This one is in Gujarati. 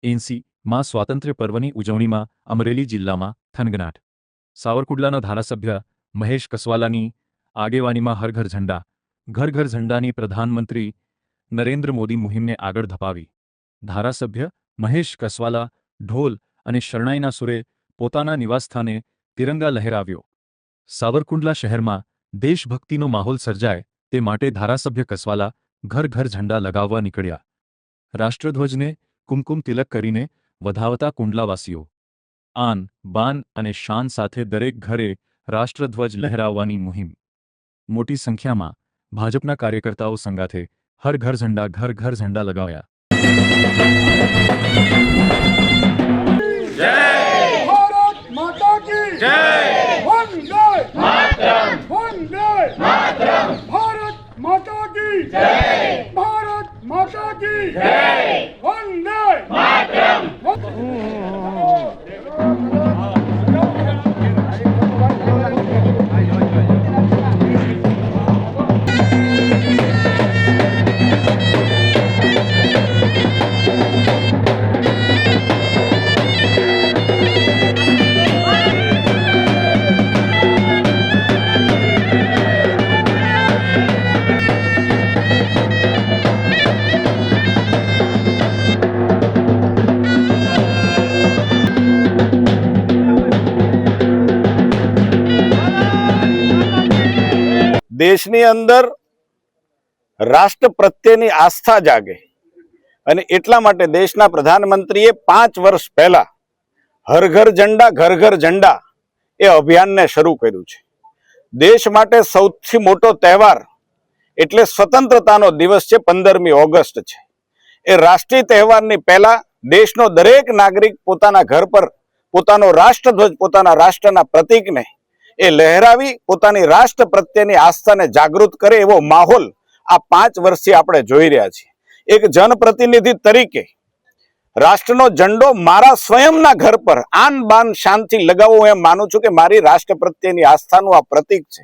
80 માં સ્વાતંત્ર્ય પર્વની ઉજવણીમાં અમરેલી જિલ્લામાં થનગનાટ। સાવરકુંડલાના ધારાસભ્ય મહેશ કસવાલાની આગેવાનીમાં હર ઘર ઝંડાની પ્રધાનમંત્રી નરેન્દ્ર મોદી મુહિમને આગળ ધપાવી। ધારાસભ્ય મહેશ કસવાલા ઢોલ અને શરણાઈના સુરે પોતાના નિવાસસ્થાને તિરંગા લહેરાવ્યો। સાવરકુંડલા શહેરમાં દેશભક્તિનો માહોલ સર્જાય તે માટે ધારાસભ્ય કસવાલા ઘર ઘર ઝંડા લગાવવા નીકળ્યા। રાષ્ટ્રધ્વજને કુમકુમ તિલક કરીને વધાવતા કુંડલાવાસીઓ આન બાન અને શાન સાથે દરેક ઘરે રાષ્ટ્રધ્વજ લહેરાવવાની મુહિમ। મોટી સંખ્યામાં ભાજપના કાર્યકર્તાઓ સંગાથે હર ઘર ઝંડા લગાવ્યા। भारत माता की जय वंदे मातरम वंदे मातरम भारत माता की जय भारत माता की जय वंदे मातरम। દેશની અંદર રાષ્ટ્ર પ્રત્યેની આસ્થા જાગે અને એટલા માટે દેશના પ્રધાનમંત્રીએ 5 વર્ષ પહેલા હર ઘર ઝંડા એ અભિયાનને શરૂ કર્યું છે। દેશ માટે સૌથી મોટો તહેવાર એટલે સ્વતંત્રતાનો દિવસ છે, 15મી ઓગસ્ટ છે। એ રાષ્ટ્રીય તહેવારની પહેલા દેશનો દરેક નાગરિક પોતાના ઘર પર પોતાનો રાષ્ટ્રધ્વજ પોતાના રાષ્ટ્રના પ્રતીકને એ લહેરાવી પોતાની રાષ્ટ્ર પ્રત્યેની આસ્થાને જાગૃત કરે એવો માહોલ આ 5 વર્ષથી આપણે જોઈ રહ્યા છીએ। એક જનપ્રતિનિધિ તરીકે રાષ્ટ્રનો ઝંડો મારા સ્વયંના ઘર પર આન બાન શાનથી લગાવવો એમ માનું છું કે મારી રાષ્ટ્ર પ્રત્યેની આસ્થાનું આ પ્રતીક છે।